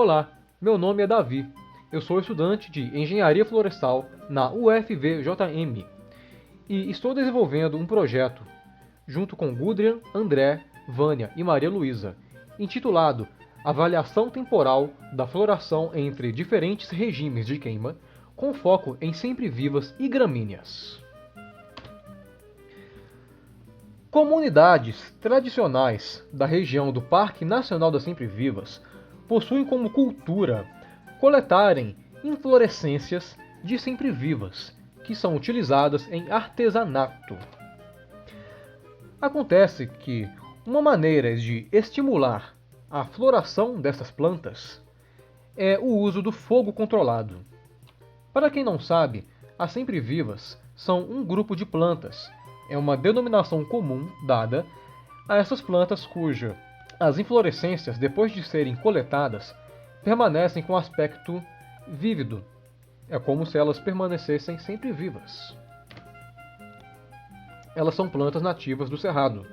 Olá, meu nome é Davi. Eu sou estudante de Engenharia Florestal na UFVJM e estou desenvolvendo um projeto junto com Gudrian, André, Vânia e Maria Luísa, intitulado Avaliação Temporal da Floração entre Diferentes Regimes de Queima, com foco em sempre-vivas e gramíneas. Comunidades tradicionais da região do Parque Nacional das Sempre-Vivas possuem como cultura coletarem inflorescências de sempre-vivas, que são utilizadas em artesanato. Acontece que uma maneira de estimular a floração dessas plantas é o uso do fogo controlado. Para quem não sabe, as sempre-vivas são um grupo de plantas. É uma denominação comum dada a essas plantas as inflorescências, depois de serem coletadas, permanecem com aspecto vívido. É como se elas permanecessem sempre vivas. Elas são plantas nativas do Cerrado.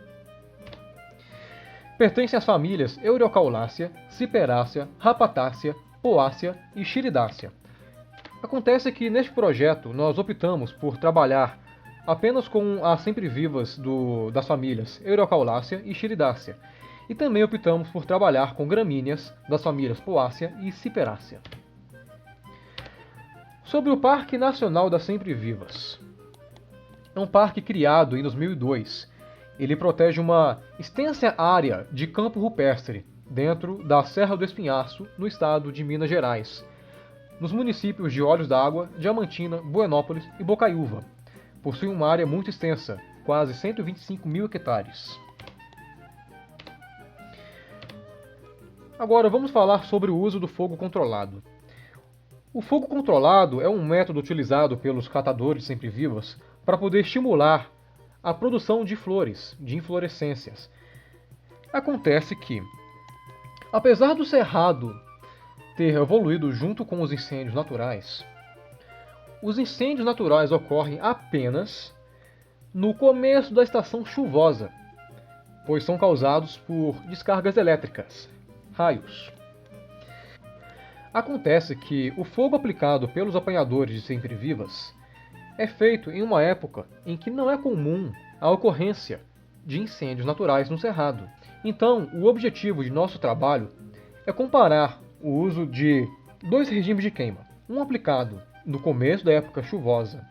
Pertencem às famílias Eureocaulácea, Ciperácea, Rapatácea, Poácea e Chiridácea. Acontece que neste projeto nós optamos por trabalhar apenas com as sempre-vivas das famílias Eureocaulácea e Chiridácea, e também optamos por trabalhar com gramíneas das famílias Poácea e Ciperácea. Sobre o Parque Nacional das Sempre-Vivas. É um parque criado em 2002. Ele protege uma extensa área de campo rupestre dentro da Serra do Espinhaço, no estado de Minas Gerais, nos municípios de Olhos d'Água, Diamantina, Buenópolis e Bocaiúva. Possui uma área muito extensa, quase 125 mil hectares. Agora vamos falar sobre o uso do fogo controlado. O fogo controlado é um método utilizado pelos catadores de sempre-vivas para poder estimular a produção de flores, de inflorescências. Acontece que, apesar do cerrado ter evoluído junto com os incêndios naturais, os incêndios naturais ocorrem apenas no começo da estação chuvosa, pois são causados por descargas elétricas, raios. Acontece que o fogo aplicado pelos apanhadores de sempre-vivas é feito em uma época em que não é comum a ocorrência de incêndios naturais no Cerrado. Então, o objetivo de nosso trabalho é comparar o uso de dois regimes de queima. Um aplicado no começo da época chuvosa,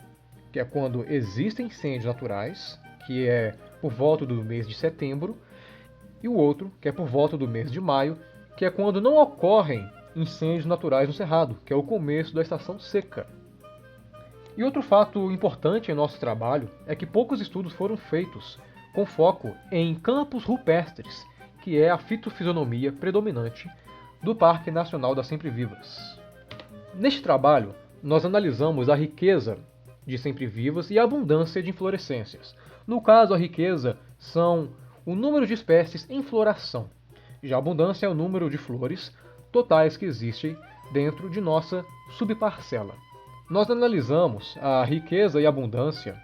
que é quando existem incêndios naturais, que é por volta do mês de setembro, e o outro, que é por volta do mês de maio, que é quando não ocorrem incêndios naturais no Cerrado, que é o começo da estação seca. E outro fato importante em nosso trabalho é que poucos estudos foram feitos com foco em campos rupestres, que é a fitofisionomia predominante do Parque Nacional das Sempre-Vivas. Neste trabalho, nós analisamos a riqueza de sempre-vivas e a abundância de inflorescências. No caso, a riqueza são o número de espécies em floração. Já a abundância é o número de flores totais que existem dentro de nossa subparcela. Nós analisamos a riqueza e abundância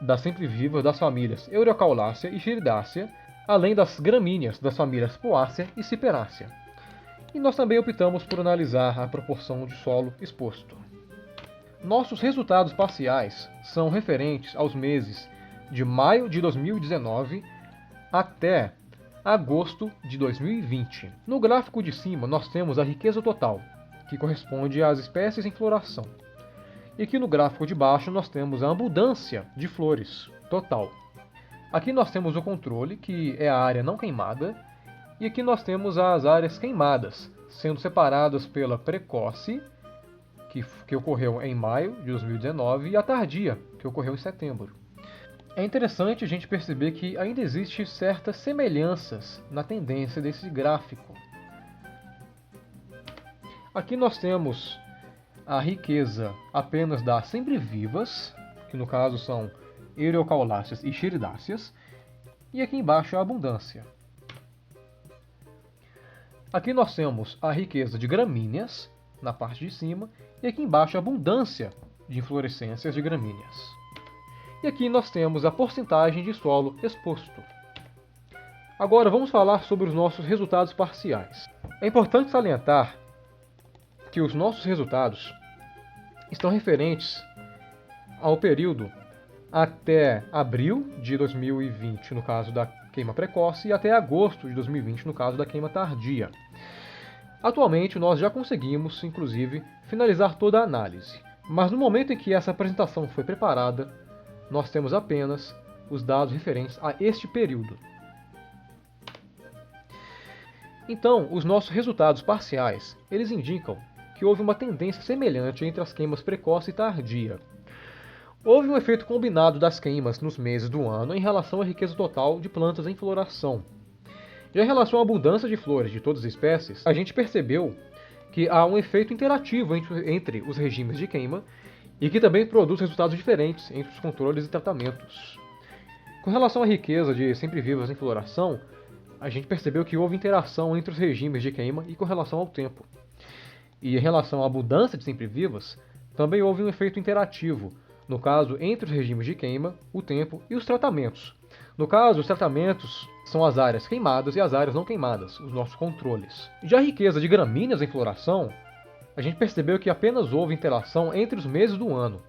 das sempre-vivas das famílias Eureocaulácea e Chiridácea, além das gramíneas das famílias Poácea e Ciperácea. E nós também optamos por analisar a proporção de solo exposto. Nossos resultados parciais são referentes aos meses de maio de 2019 até agosto de 2020. No gráfico de cima, nós temos a riqueza total, que corresponde às espécies em floração. E aqui no gráfico de baixo, nós temos a abundância de flores total. Aqui nós temos o controle, que é a área não queimada, e aqui nós temos as áreas queimadas, sendo separadas pela precoce, que ocorreu em maio de 2019, e a tardia, que ocorreu em setembro. É interessante a gente perceber que ainda existem certas semelhanças na tendência desse gráfico. Aqui nós temos a riqueza apenas das sempre-vivas, que no caso são Eureocauláceas e Chiridáceas, e aqui embaixo a abundância. Aqui nós temos a riqueza de gramíneas, na parte de cima, e aqui embaixo a abundância de inflorescências de gramíneas. E aqui nós temos a porcentagem de solo exposto. Agora vamos falar sobre os nossos resultados parciais. É importante salientar que os nossos resultados estão referentes ao período até abril de 2020, no caso da queima precoce, e até agosto de 2020, no caso da queima tardia. Atualmente, nós já conseguimos, inclusive, finalizar toda a análise, mas no momento em que essa apresentação foi preparada, nós temos apenas os dados referentes a este período. Então, os nossos resultados parciais, eles indicam que houve uma tendência semelhante entre as queimas precoce e tardia. Houve um efeito combinado das queimas nos meses do ano em relação à riqueza total de plantas em floração. Já em relação à abundância de flores de todas as espécies, a gente percebeu que há um efeito interativo entre os regimes de queima e que também produz resultados diferentes entre os controles e tratamentos. Com relação à riqueza de sempre-vivas em floração, a gente percebeu que houve interação entre os regimes de queima e com relação ao tempo. E em relação à abundância de sempre-vivas, também houve um efeito interativo, no caso, entre os regimes de queima, o tempo e os tratamentos. No caso, os tratamentos são as áreas queimadas e as áreas não queimadas, os nossos controles. Já a riqueza de gramíneas em floração, a gente percebeu que apenas houve interação entre os meses do ano.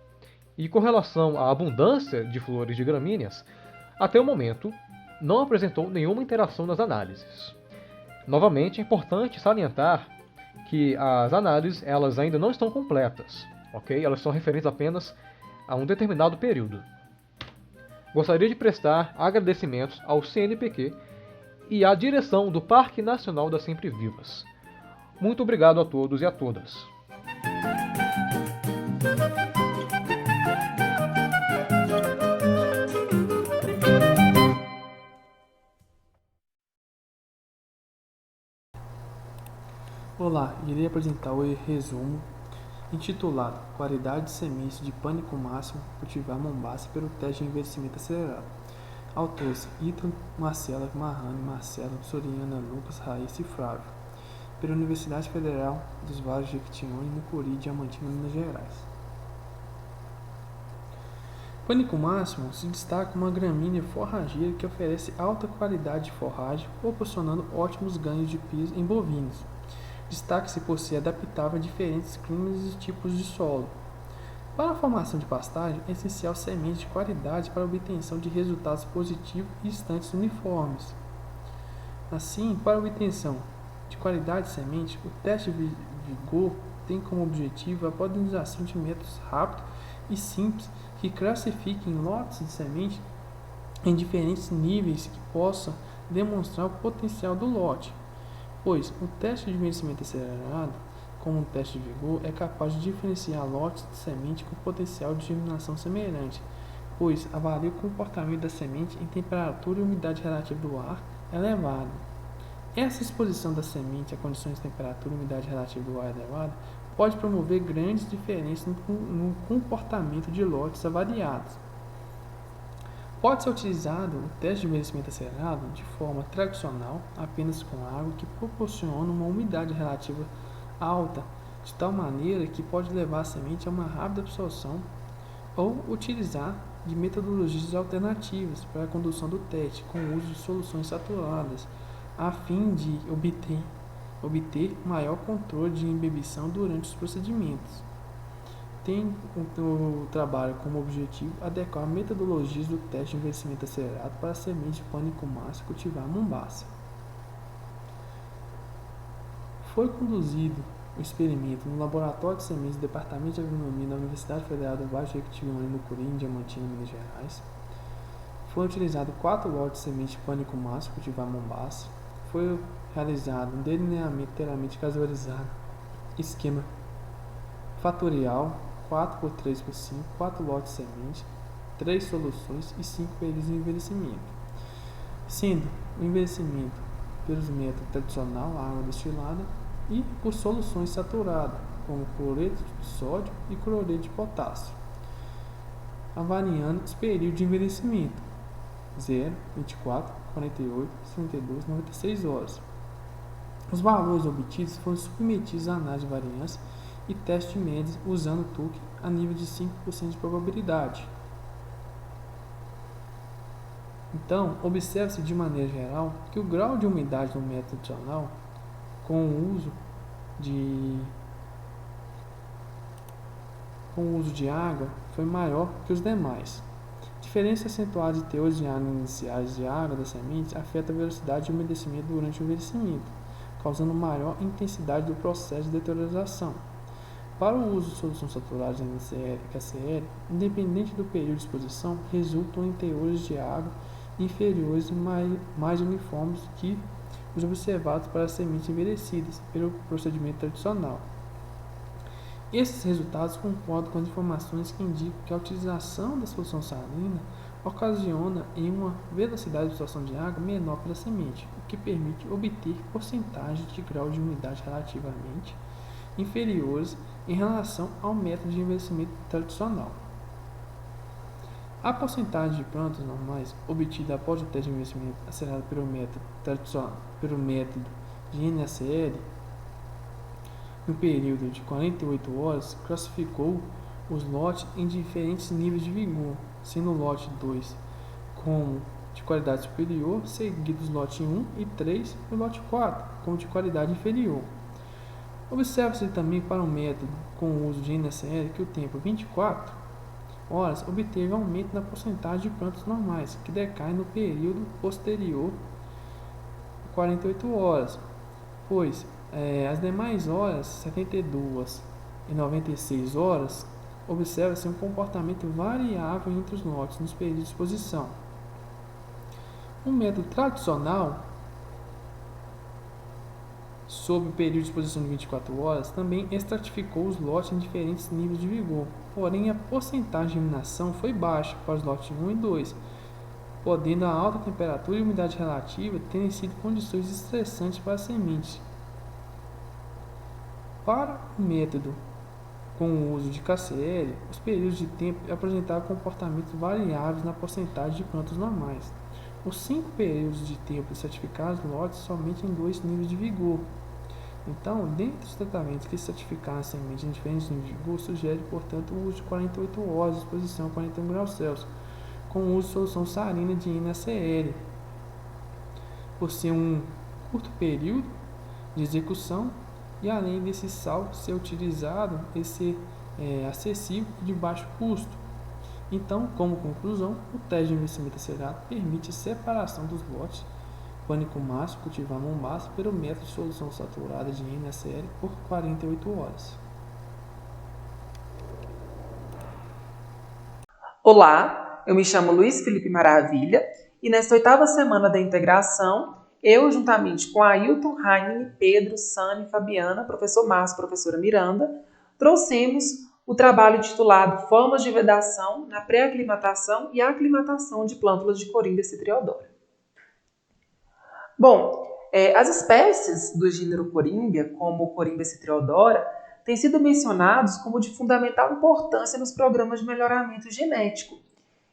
E com relação à abundância de flores de gramíneas, até o momento, não apresentou nenhuma interação nas análises. Novamente, é importante salientar que as análises elas ainda não estão completas, ok? Elas são referentes apenas a um determinado período. Gostaria de prestar agradecimentos ao CNPq e à direção do Parque Nacional das Sempre-Vivas. Muito obrigado a todos e a todas. Olá, irei apresentar o resumo intitulado Qualidade de sementes de pânico máximo cultivar Mombasa pelo teste de envelhecimento acelerado. Autores: Ítalo, Marcela, Marrane, Marcelo, Soriana, Lucas, Raíssa e Flávio. Pela Universidade Federal dos Vales de Jequitinhonha, Mucuri, Diamantina, Minas Gerais. Pânico máximo se destaca uma gramínea forrageira que oferece alta qualidade de forragem, proporcionando ótimos ganhos de piso em bovinos. Destaca-se por ser adaptável a diferentes climas e tipos de solo. Para a formação de pastagem, é essencial sementes de qualidade para a obtenção de resultados positivos e estantes uniformes. Assim, para a obtenção de qualidade de semente, o teste de vigor tem como objetivo a padronização de métodos rápidos e simples que classifiquem lotes de semente em diferentes níveis que possam demonstrar o potencial do lote, pois o teste de envelhecimento acelerado, como o teste de vigor, é capaz de diferenciar lotes de semente com potencial de germinação semelhante, pois avalia o comportamento da semente em temperatura e umidade relativa do ar elevada. Essa exposição da semente a condições de temperatura e umidade relativa do ar elevada pode promover grandes diferenças no comportamento de lotes avaliados. Pode ser utilizado o teste de envelhecimento acelerado de forma tradicional, apenas com água, que proporciona uma umidade relativa alta, de tal maneira que pode levar a semente a uma rápida absorção, ou utilizar de metodologias alternativas para a condução do teste, com o uso de soluções saturadas, a fim de obter maior controle de embebição durante os procedimentos. Tem o trabalho como objetivo adequar metodologias do teste de envelhecimento acelerado para a semente de pânico máximo cultivar Mombasa. Foi conduzido o experimento no Laboratório de Sementes do Departamento de Agronomia da Universidade Federal do Vale de Jequitinhonha, no Mucuri, em Diamantina, Minas Gerais. Foi utilizado 4 lotes de semente de pânico máximo cultivar Mombasa. Foi realizado um delineamento inteiramente casualizado, esquema fatorial, 4x3x5, 4 lotes de semente, 3 soluções e 5 períodos de envelhecimento, sendo o envelhecimento pelos métodos tradicional, água destilada, e por soluções saturadas, como cloreto de sódio e cloreto de potássio, avaliando os períodos de envelhecimento 0, 24, 48, 62, 96 horas. Os valores obtidos foram submetidos à análise de variância e teste médio usando o TUC a nível de 5% de probabilidade. Então, observa-se de maneira geral que o grau de umidade no método tradicional, com o uso de com o uso de água foi maior que os demais. Diferença acentuada de teores de água iniciais de água das sementes afeta a velocidade de umedecimento durante o envelhecimento, causando maior intensidade do processo de deterioração. Para o uso de solução saturada de NaCl e HCl, independente do período de exposição, resultam em teores de água inferiores e mais uniformes que os observados para as sementes envelhecidas pelo procedimento tradicional. Esses resultados concordam com as informações que indicam que a utilização da solução salina ocasiona em uma velocidade de absorção de água menor pela semente, o que permite obter porcentagens de grau de umidade relativamente inferiores em relação ao método de envelhecimento tradicional. A porcentagem de plantas normais obtida após o teste de envelhecimento acelerado pelo método de NaCl no período de 48 horas classificou os lotes em diferentes níveis de vigor, sendo o lote 2 como de qualidade superior, seguidos lote 1 e 3 e o lote 4 como de qualidade inferior. Observa-se também para o método com o uso de NaCl que o tempo 24 horas obteve aumento na porcentagem de plantas normais, que decai no período posterior a 48 horas, pois as demais horas, 72 e 96 horas, observa-se um comportamento variável entre os lotes nos períodos de exposição. Um método tradicional sob o período de exposição de 24 horas, também estratificou os lotes em diferentes níveis de vigor, porém a porcentagem de germinação foi baixa para os lotes 1 e 2, podendo a alta temperatura e umidade relativa terem sido condições estressantes para as sementes. Para o método com o uso de KCl, os períodos de tempo apresentavam comportamentos variáveis na porcentagem de plantas normais. Os 5 períodos de tempo estratificados lotes somente em 2 níveis de vigor. Então, dentre os tratamentos que estratificaram as sementes em diferentes níveis de vigor, sugere, portanto, o uso de 48 horas de exposição a 41 graus Celsius, com o uso de solução salina de NaCl, por ser um curto período de execução e, além desse sal ser utilizado e ser acessível e de baixo custo. Então, como conclusão, o teste de envelhecimento acelerado permite a separação dos lotes pânico máximo cultivar mombaça pelo método de solução saturada de NaCl por 48 horas. Olá, eu me chamo Luiz Felipe Maravilha e nesta 8ª semana da integração, eu, juntamente com Ailton, Raine, Pedro, Sani, Fabiana, professor Márcio, professora Miranda, trouxemos o trabalho titulado Formas de vedação na pré-aclimatação e aclimatação de plântulas de Corymbia citriodora. Bom, as espécies do gênero Corymbia, como Corymbia citriodora, têm sido mencionados como de fundamental importância nos programas de melhoramento genético.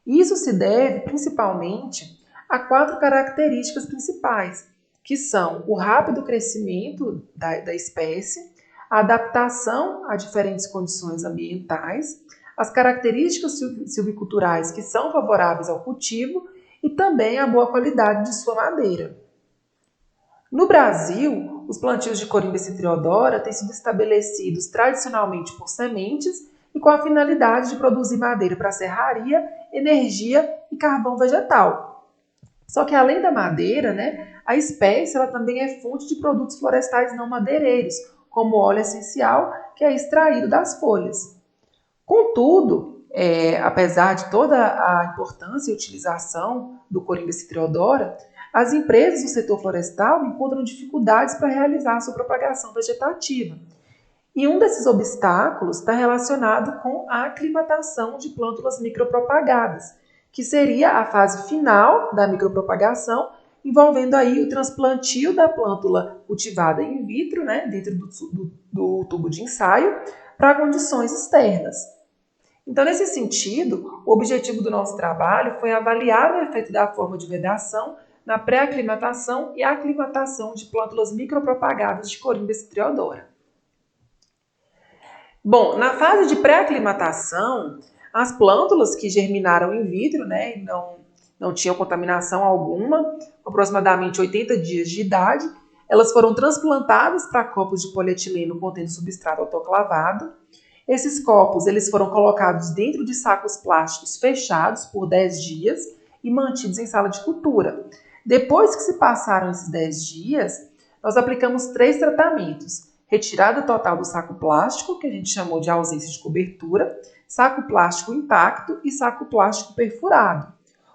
Isso se deve principalmente a 4 características principais, que são o rápido crescimento da espécie, a adaptação a diferentes condições ambientais, as características silviculturais que são favoráveis ao cultivo e também a boa qualidade de sua madeira. No Brasil, os plantios de Corymbia citriodora têm sido estabelecidos tradicionalmente por sementes e com a finalidade de produzir madeira para serraria, energia e carvão vegetal. Só que além da madeira, a espécie ela também é fonte de produtos florestais não madeireiros, como óleo essencial, que é extraído das folhas. Contudo, apesar de toda a importância e utilização do Corymbia citriodora, as empresas do setor florestal encontram dificuldades para realizar a sua propagação vegetativa. E um desses obstáculos está relacionado com a aclimatação de plântulas micropropagadas, que seria a fase final da micropropagação, envolvendo aí o transplantio da plântula cultivada in vitro, dentro do tubo de ensaio, para condições externas. Então, nesse sentido, o objetivo do nosso trabalho foi avaliar o efeito da forma de vedação na pré-aclimatação e aclimatação de plântulas micropropagadas de Corymbia citriodora. Bom, na fase de pré-aclimatação, as plântulas que germinaram in vitro, e não tinham contaminação alguma, aproximadamente 80 dias de idade, elas foram transplantadas para copos de polietileno contendo substrato autoclavado Esses copos eles foram colocados dentro de sacos plásticos fechados por 10 dias e mantidos em sala de cultura. Depois que se passaram esses 10 dias, nós aplicamos 3 tratamentos. Retirada total do saco plástico, que a gente chamou de ausência de cobertura, saco plástico intacto e saco plástico perfurado.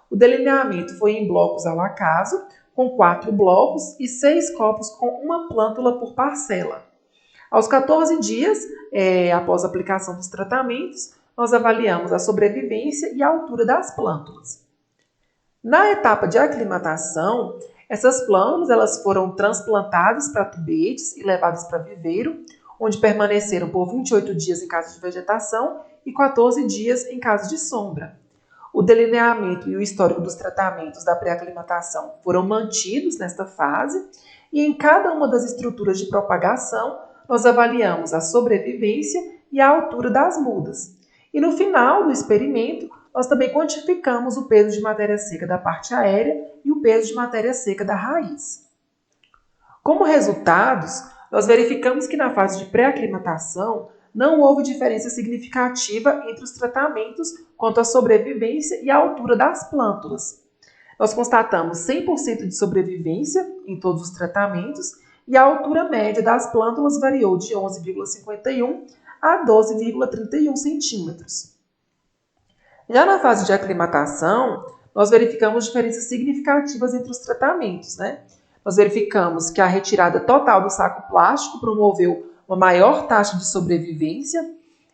O delineamento foi em blocos ao acaso, com 4 blocos e 6 copos com uma plântula por parcela. Aos 14 dias, após a aplicação dos tratamentos, nós avaliamos a sobrevivência e a altura das plântulas. Na etapa de aclimatação, essas plântulas elas foram transplantadas para tubetes e levadas para viveiro, onde permaneceram por 28 dias em caso de vegetação e 14 dias em caso de sombra. O delineamento e o histórico dos tratamentos da pré-aclimatação foram mantidos nesta fase e em cada uma das estruturas de propagação nós avaliamos a sobrevivência e a altura das mudas. E no final do experimento, nós também quantificamos o peso de matéria seca da parte aérea e o peso de matéria seca da raiz. Como resultados, nós verificamos que na fase de pré-aclimatação não houve diferença significativa entre os tratamentos quanto à sobrevivência e à altura das plântulas. Nós constatamos 100% de sobrevivência em todos os tratamentos e a altura média das plântulas variou de 11,51 a 12,31 centímetros. Já na fase de aclimatação, nós verificamos diferenças significativas entre os tratamentos, Nós verificamos que a retirada total do saco plástico promoveu uma maior taxa de sobrevivência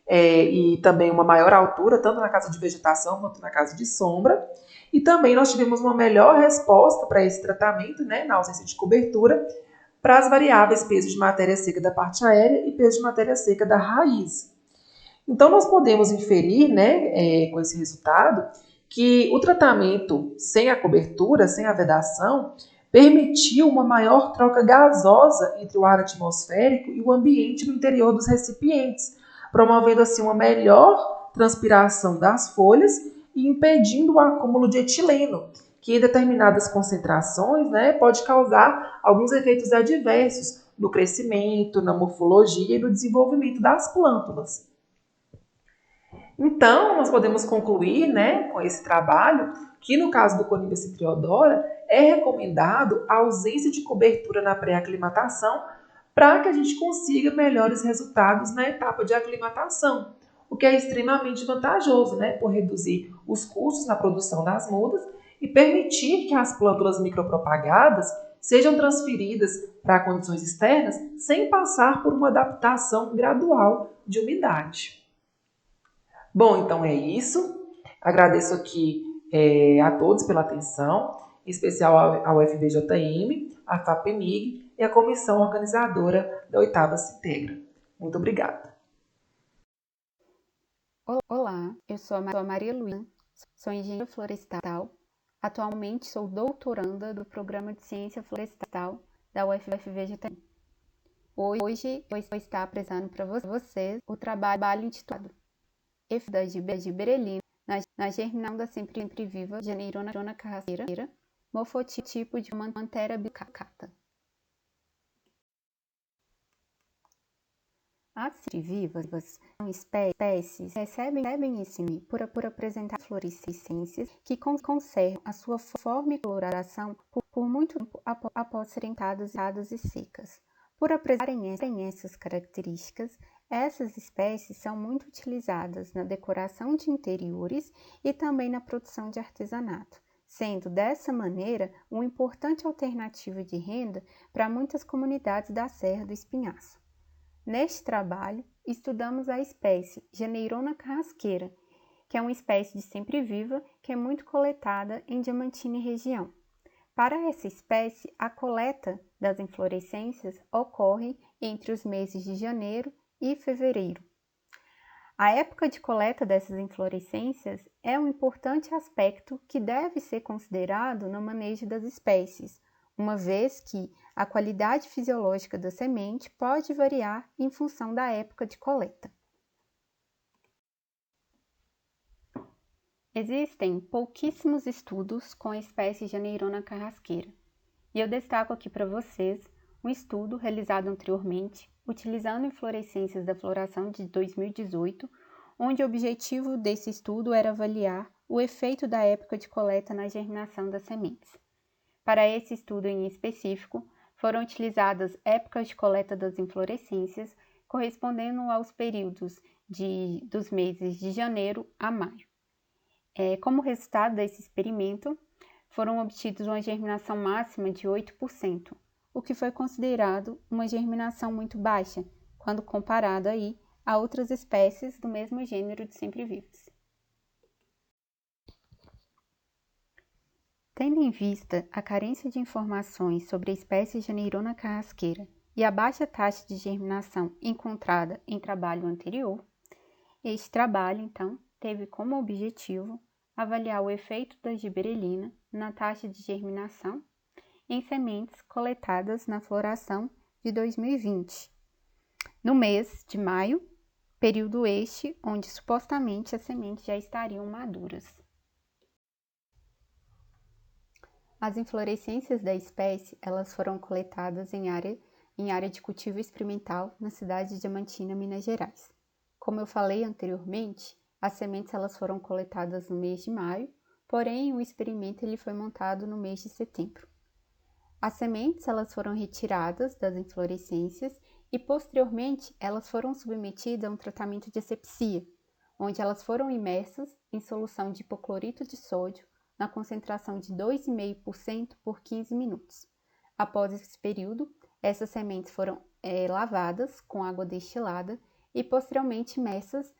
e também uma maior altura, tanto na casa de vegetação quanto na casa de sombra. E também nós tivemos uma melhor resposta para esse tratamento, na ausência de cobertura, para as variáveis peso de matéria seca da parte aérea e peso de matéria seca da raiz. Então, nós podemos inferir, com esse resultado, que o tratamento sem a cobertura, sem a vedação, permitiu uma maior troca gasosa entre o ar atmosférico e o ambiente no interior dos recipientes, promovendo assim uma melhor transpiração das folhas e impedindo o acúmulo de etileno, que em determinadas concentrações pode causar alguns efeitos adversos no crescimento, na morfologia e no desenvolvimento das plântulas. Então, nós podemos concluir, com esse trabalho, que no caso do Corymbia citriodora, é recomendado a ausência de cobertura na pré-aclimatação para que a gente consiga melhores resultados na etapa de aclimatação, o que é extremamente vantajoso, por reduzir os custos na produção das mudas e permitir que as plântulas micropropagadas sejam transferidas para condições externas sem passar por uma adaptação gradual de umidade. Bom, então é isso. Agradeço aqui a todos pela atenção, em especial ao FVJM, à FAPEMIG e à comissão organizadora da 8ª Sintegra. Muito obrigada. Olá, eu sou a Maria Luísa, sou engenheira florestal. Atualmente sou doutoranda do Programa de Ciência Florestal da UFVJM. Hoje eu vou estar apresentando para vocês o trabalho intitulado Efida gibberellina na germinação da sempre viva Janeirona carrasqueira, morfotipo de Manthera bicata. As semivivas são espécies que recebem esse nome por apresentar fluorescências que conservam a sua forma e coloração por muito tempo após serem tadas e secas. Por apresentarem essas características, essas espécies são muito utilizadas na decoração de interiores e também na produção de artesanato, sendo dessa maneira uma importante alternativa de renda para muitas comunidades da Serra do Espinhaço. Neste trabalho, estudamos a espécie Janeirona carrasqueira, que é uma espécie de sempre-viva que é muito coletada em Diamantina e região. Para essa espécie, a coleta das inflorescências ocorre entre os meses de janeiro e fevereiro. A época de coleta dessas inflorescências é um importante aspecto que deve ser considerado no manejo das espécies, uma vez que a qualidade fisiológica da semente pode variar em função da época de coleta. Existem pouquíssimos estudos com a espécie Janeirona carrasqueira, e eu destaco aqui para vocês um estudo realizado anteriormente utilizando inflorescências da floração de 2018, onde o objetivo desse estudo era avaliar o efeito da época de coleta na germinação das sementes. Para esse estudo em específico, foram utilizadas épocas de coleta das inflorescências correspondendo aos períodos dos meses de janeiro a maio. Como resultado desse experimento, foram obtidos uma germinação máxima de 8%, o que foi considerado uma germinação muito baixa, quando comparado aí a outras espécies do mesmo gênero de sempre-vivos. Tendo em vista a carência de informações sobre a espécie Janeirona carrasqueira e a baixa taxa de germinação encontrada em trabalho anterior, este trabalho, então, teve como objetivo avaliar o efeito da gibberellina na taxa de germinação em sementes coletadas na floração de 2020, no mês de maio, período este onde supostamente as sementes já estariam maduras. As inflorescências da espécie, elas foram coletadas em área de cultivo experimental na cidade de Diamantina, Minas Gerais. Como eu falei anteriormente, as sementes elas foram coletadas no mês de maio, porém o experimento ele foi montado no mês de setembro. As sementes elas foram retiradas das inflorescências e posteriormente elas foram submetidas a um tratamento de asepsia, onde elas foram imersas em solução de hipoclorito de sódio na concentração de 2,5% por 15 minutos. Após esse período, essas sementes foram lavadas com água destilada e posteriormente imersas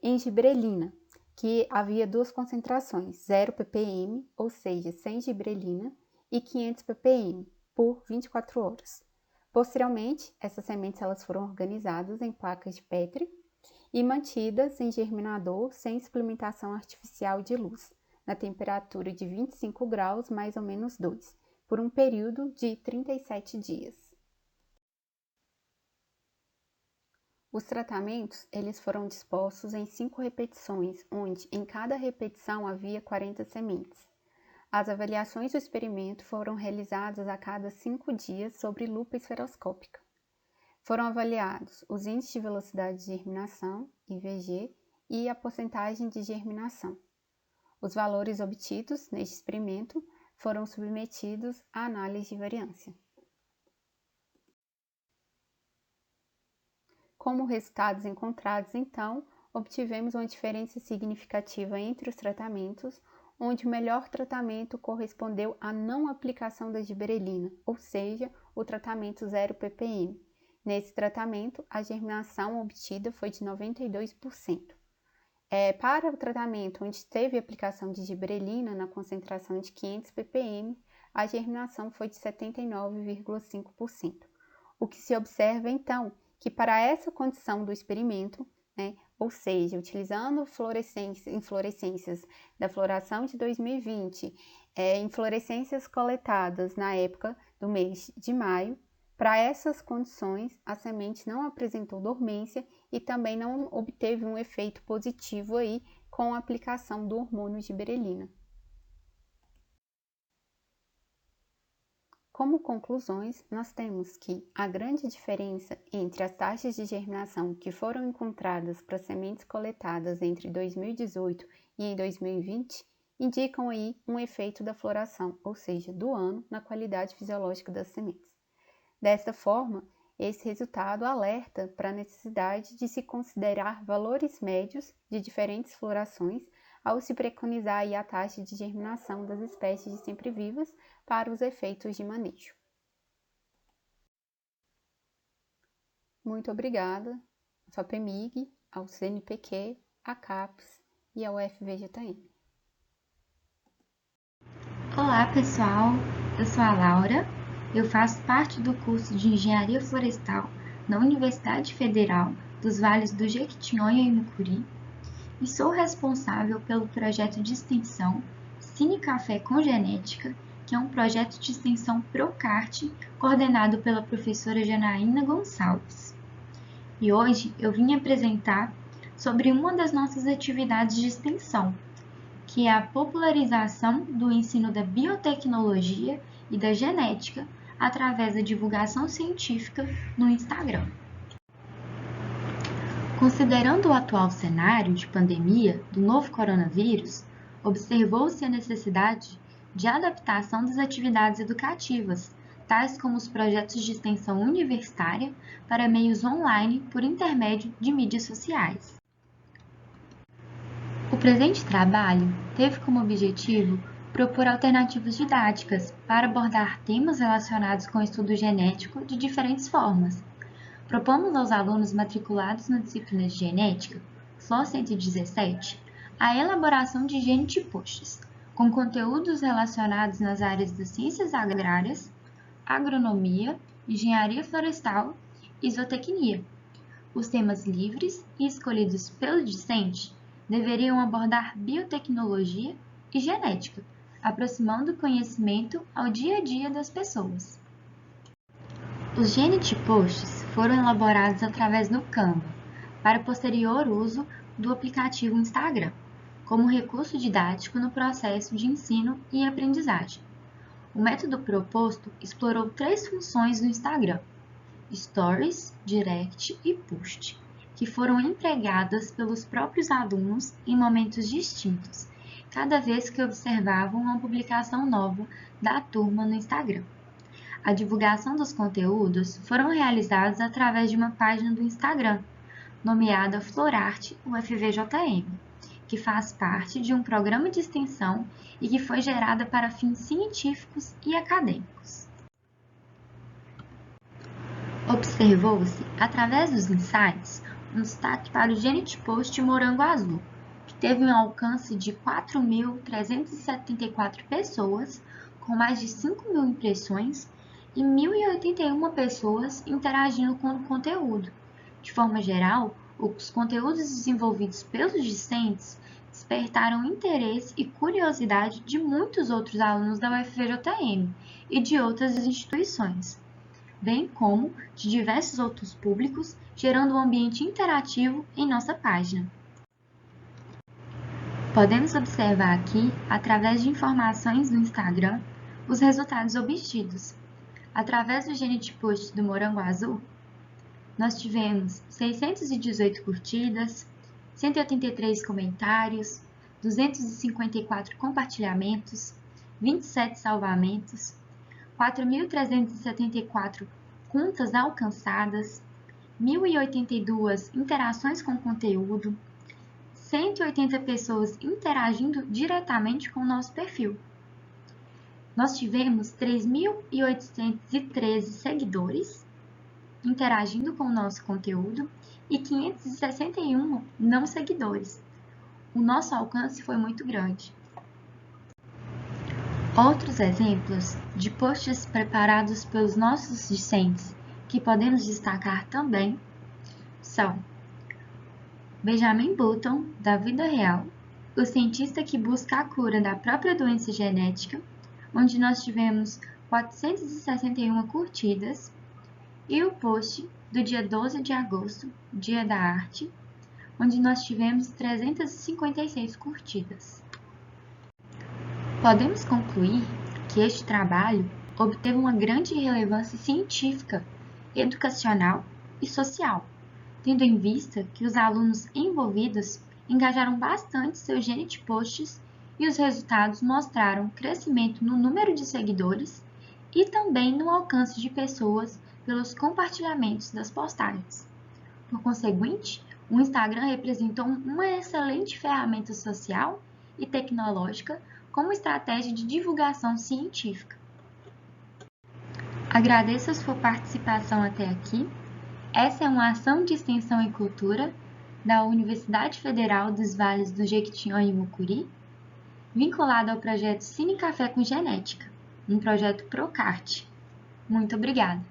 em gibberellina, que havia duas concentrações, 0 ppm, ou seja, sem gibberellina, e 500 ppm por 24 horas. Posteriormente, essas sementes elas foram organizadas em placas de Petri e mantidas em germinador sem suplementação artificial de luz, na temperatura de 25 graus mais ou menos 2, por um período de 37 dias. Os tratamentos eles foram dispostos em 5 repetições, onde em cada repetição havia 40 sementes. As avaliações do experimento foram realizadas a cada 5 dias sobre lupa esferoscópica. Foram avaliados os índices de velocidade de germinação, IVG, e a porcentagem de germinação. Os valores obtidos neste experimento foram submetidos à análise de variância. Como resultados encontrados, então, obtivemos uma diferença significativa entre os tratamentos, onde o melhor tratamento correspondeu à não aplicação da gibberellina, ou seja, o tratamento 0 ppm. Nesse tratamento, a germinação obtida foi de 92%. Para o tratamento onde teve aplicação de gibberellina na concentração de 500 ppm, a germinação foi de 79,5%. O que se observa, então, que para essa condição do experimento, ou seja, utilizando inflorescências da floração de 2020, inflorescências coletadas na época do mês de maio, para essas condições, a semente não apresentou dormência e também não obteve um efeito positivo aí com a aplicação do hormônio gibberellina. Como conclusões, nós temos que a grande diferença entre as taxas de germinação que foram encontradas para sementes coletadas entre 2018 e em 2020 indicam aí um efeito da floração, ou seja, do ano, na qualidade fisiológica das sementes. Desta forma, esse resultado alerta para a necessidade de se considerar valores médios de diferentes florações ao se preconizar aí a taxa de germinação das espécies de sempre-vivas para os efeitos de manejo. Muito obrigada à FAPEMIG, ao CNPq, à CAPES e ao FVJM. Olá pessoal, eu sou a Laura, eu faço parte do curso de Engenharia Florestal na Universidade Federal dos Vales do Jequitinhonha e Mucuri e sou responsável pelo projeto de extensão Cine Café com Genética, que é um projeto de extensão Procart coordenado pela professora Janaína Gonçalves. E hoje eu vim apresentar sobre uma das nossas atividades de extensão, que é a popularização do ensino da biotecnologia e da genética através da divulgação científica no Instagram. Considerando o atual cenário de pandemia do novo coronavírus, observou-se a necessidade de adaptação das atividades educativas, tais como os projetos de extensão universitária para meios online por intermédio de mídias sociais. O presente trabalho teve como objetivo propor alternativas didáticas para abordar temas relacionados com o estudo genético de diferentes formas. Propomos aos alunos matriculados na disciplina de Genética, FLOR 117, a elaboração de genetiposts, com conteúdos relacionados nas áreas das ciências agrárias, agronomia, engenharia florestal e zootecnia. Os temas livres e escolhidos pelo discente deveriam abordar biotecnologia e genética, aproximando o conhecimento ao dia a dia das pessoas. Os genetiposts foram elaborados através do Canva, para posterior uso do aplicativo Instagram, como recurso didático no processo de ensino e aprendizagem. O método proposto explorou 3 funções do Instagram: Stories, Direct e Post, que foram empregadas pelos próprios alunos em momentos distintos, cada vez que observavam uma publicação nova da turma no Instagram. A divulgação dos conteúdos foram realizados através de uma página do Instagram, nomeada Florarte UFVJM, que faz parte de um programa de extensão e que foi gerada para fins científicos e acadêmicos. Observou-se, através dos insights, um destaque para o Genetipost Morango Azul, que teve um alcance de 4.374 pessoas, com mais de 5.000 impressões e 1.081 pessoas interagindo com o conteúdo. De forma geral, os conteúdos desenvolvidos pelos discentes despertaram interesse e curiosidade de muitos outros alunos da UFVJM e de outras instituições, bem como de diversos outros públicos, gerando um ambiente interativo em nossa página. Podemos observar aqui, através de informações no Instagram, os resultados obtidos. Através do Genetipost do Morango Azul, nós tivemos 618 curtidas, 183 comentários, 254 compartilhamentos, 27 salvamentos, 4.374 contas alcançadas, 1.082 interações com conteúdo, 180 pessoas interagindo diretamente com o nosso perfil. Nós tivemos 3.813 seguidores interagindo com o nosso conteúdo e 561 não seguidores. O nosso alcance foi muito grande. Outros exemplos de posts preparados pelos nossos discentes que podemos destacar também são Benjamin Button, da vida real, o cientista que busca a cura da própria doença genética, onde nós tivemos 461 curtidas, e o post do dia 12 de agosto, Dia da Arte, onde nós tivemos 356 curtidas. Podemos concluir que este trabalho obteve uma grande relevância científica, educacional e social, tendo em vista que os alunos envolvidos engajaram bastante seus genetiposts e os resultados mostraram crescimento no número de seguidores e também no alcance de pessoas pelos compartilhamentos das postagens. Por conseguinte, o Instagram representou uma excelente ferramenta social e tecnológica como estratégia de divulgação científica. Agradeço a sua participação até aqui. Essa é uma ação de extensão e cultura da Universidade Federal dos Vales do Jequitinhonha e Mucuri, vinculada ao projeto Cine Café com Genética, um projeto Procart. Muito obrigada!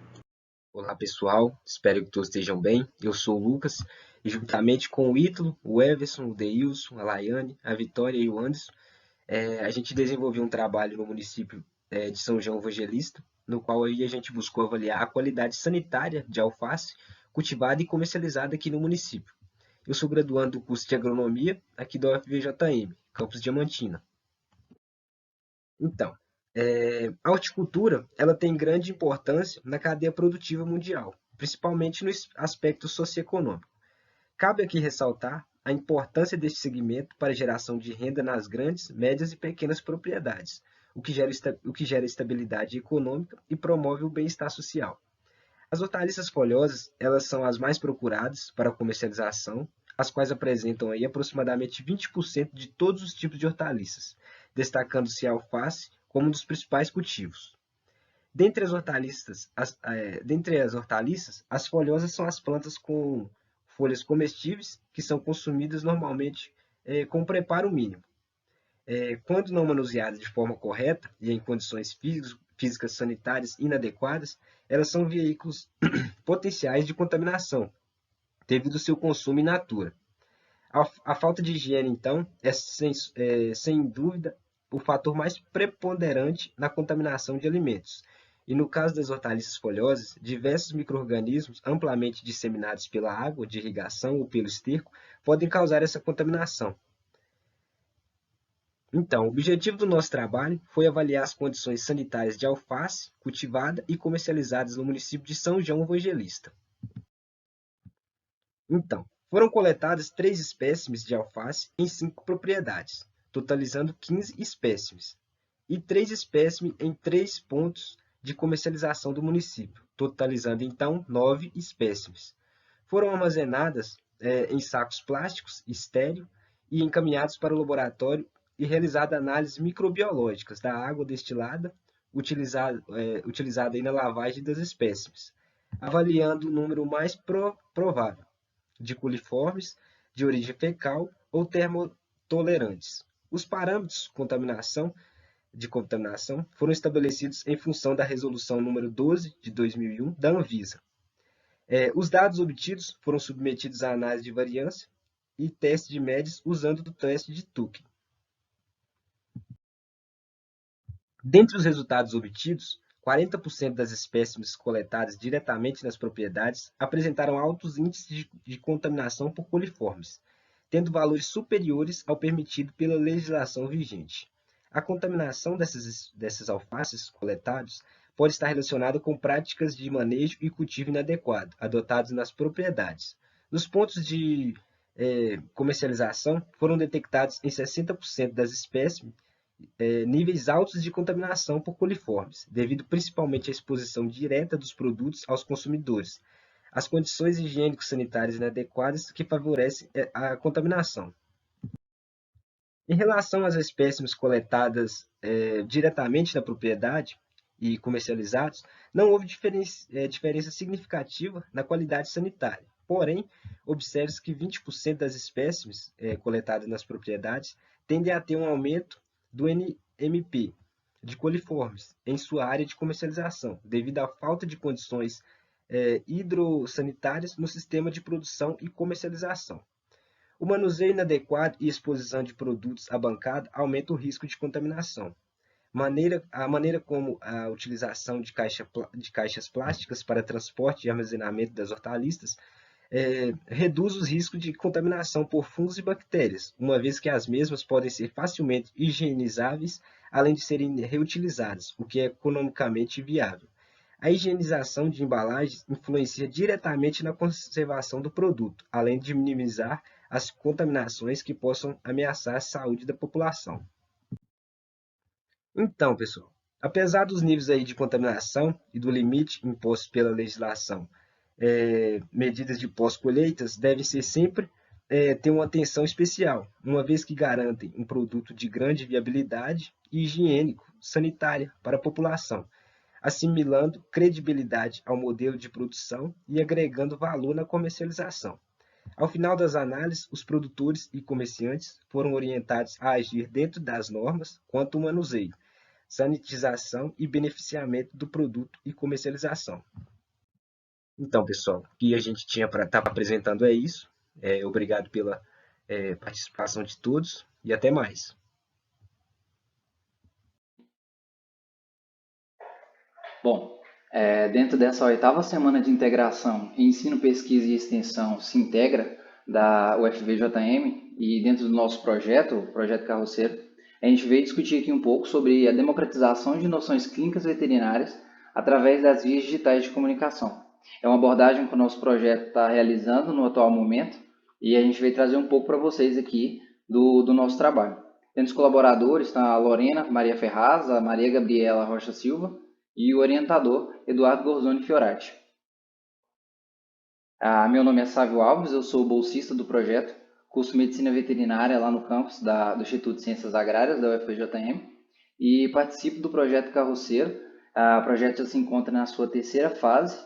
Olá pessoal, espero que todos estejam bem. Eu sou o Lucas e juntamente com o Ítalo, o Everson, o Deilson, a Laiane, a Vitória e o Anderson, a gente desenvolveu um trabalho no município de São João Evangelista, no qual aí a gente buscou avaliar a qualidade sanitária de alface cultivada e comercializada aqui no município. Eu sou graduando do curso de Agronomia aqui da UFVJM, Campus Diamantina. Então, A horticultura ela tem grande importância na cadeia produtiva mundial, principalmente no aspecto socioeconômico. Cabe aqui ressaltar a importância deste segmento para a geração de renda nas grandes, médias e pequenas propriedades, o que gera estabilidade econômica e promove o bem-estar social. As hortaliças folhosas, elas são as mais procuradas para comercialização, as quais apresentam aí aproximadamente 20% de todos os tipos de hortaliças, destacando-se a alface como um dos principais cultivos. Dentre as hortaliças, as folhosas são as plantas com folhas comestíveis que são consumidas normalmente com preparo mínimo. Quando não manuseadas de forma correta e em condições físicas sanitárias inadequadas, elas são veículos potenciais de contaminação, devido ao seu consumo in natura. A falta de higiene, então, é sem dúvida o fator mais preponderante na contaminação de alimentos. E no caso das hortaliças folhosas, diversos micro-organismos amplamente disseminados pela água de irrigação ou pelo esterco podem causar essa contaminação. Então, o objetivo do nosso trabalho foi avaliar as condições sanitárias de alface cultivada e comercializadas no município de São João Evangelista. Então, foram coletadas 3 espécimes de alface em 5 propriedades, totalizando 15 espécimes, e 3 espécimes em 3 pontos de comercialização do município, totalizando então 9 espécimes. Foram armazenadas em sacos plásticos estéril e encaminhados para o laboratório e realizada análises microbiológicas da água destilada utilizada aí na lavagem das espécimes, avaliando o número mais provável de coliformes de origem fecal ou termotolerantes. Os parâmetros de contaminação foram estabelecidos em função da resolução número 12 de 2001 da Anvisa. Os dados obtidos foram submetidos à análise de variância e teste de médias usando o teste de Tuck. Dentre os resultados obtidos, 40% das espécimes coletadas diretamente nas propriedades apresentaram altos índices de contaminação por coliformes, tendo valores superiores ao permitido pela legislação vigente. A contaminação dessas alfaces coletadas pode estar relacionada com práticas de manejo e cultivo inadequado, adotados nas propriedades. Nos pontos de comercialização, foram detectados em 60% das espécimes níveis altos de contaminação por coliformes, devido principalmente à exposição direta dos produtos aos consumidores, as condições higiênico-sanitárias inadequadas que favorecem a contaminação. Em relação às espécimes coletadas diretamente na propriedade e comercializadas, não houve diferença significativa na qualidade sanitária. Porém, observe-se que 20% das espécimes coletadas nas propriedades tendem a ter um aumento do NMP de coliformes em sua área de comercialização, devido à falta de condições hidrossanitárias no sistema de produção e comercialização. O manuseio inadequado e exposição de produtos à bancada aumenta o risco de contaminação. A maneira como a utilização de caixas plásticas para transporte e armazenamento das hortaliças reduz os riscos de contaminação por fungos e bactérias, uma vez que as mesmas podem ser facilmente higienizáveis, além de serem reutilizadas, o que é economicamente viável. A higienização de embalagens influencia diretamente na conservação do produto, além de minimizar as contaminações que possam ameaçar a saúde da população. Então, pessoal, apesar dos níveis aí de contaminação e do limite imposto pela legislação, medidas de pós-colheitas devem ser sempre ter uma atenção especial, uma vez que garantem um produto de grande viabilidade e higiênico, sanitária para a população, assimilando credibilidade ao modelo de produção e agregando valor na comercialização. Ao final das análises, os produtores e comerciantes foram orientados a agir dentro das normas quanto ao manuseio, sanitização e beneficiamento do produto e comercialização. Então, pessoal, o que a gente tinha para estar apresentando é isso. Obrigado pela participação de todos e até mais. Bom, dentro dessa 8ª semana de integração Ensino, Pesquisa e Extensão se integra da UFVJM e dentro do nosso projeto, o Projeto Carroceiro, a gente veio discutir aqui um pouco sobre a democratização de noções clínicas veterinárias através das vias digitais de comunicação. É uma abordagem que o nosso projeto está realizando no atual momento e a gente veio trazer um pouco para vocês aqui do nosso trabalho. Entre os colaboradores está a Lorena Maria Ferraz, a Maria Gabriela Rocha Silva e o orientador Eduardo Gorzoni Fiorati. Meu nome é Sávio Alves, eu sou bolsista do projeto, curso Medicina Veterinária lá no campus do Instituto de Ciências Agrárias da UFJM e participo do projeto Carroceiro. O projeto já se encontra na sua terceira fase.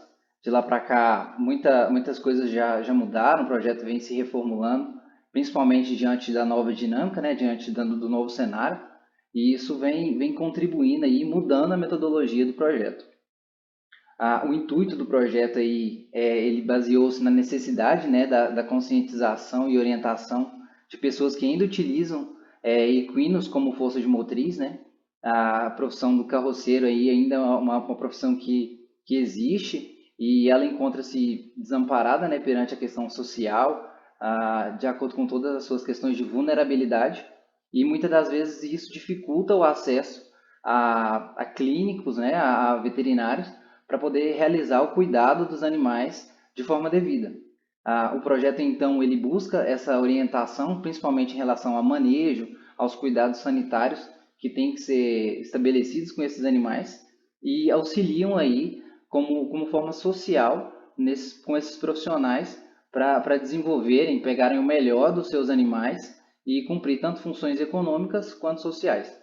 De lá para cá, muitas coisas já mudaram, o projeto vem se reformulando, principalmente diante da nova dinâmica, né, diante do novo cenário, e isso vem contribuindo e mudando a metodologia do projeto. O intuito do projeto aí, ele baseou-se na necessidade, né, da conscientização e orientação de pessoas que ainda utilizam equinos como força de motriz, né? A profissão do carroceiro aí ainda é uma profissão que existe e ela encontra-se desamparada, né, perante a questão social, de acordo com todas as suas questões de vulnerabilidade, e muitas das vezes isso dificulta o acesso a clínicos, né, a veterinários, para poder realizar o cuidado dos animais de forma devida. O projeto, então, ele busca essa orientação, principalmente em relação ao manejo, aos cuidados sanitários que têm que ser estabelecidos com esses animais e auxiliam aí como forma social com esses profissionais para desenvolverem, pegarem o melhor dos seus animais e cumprir tanto funções econômicas quanto sociais.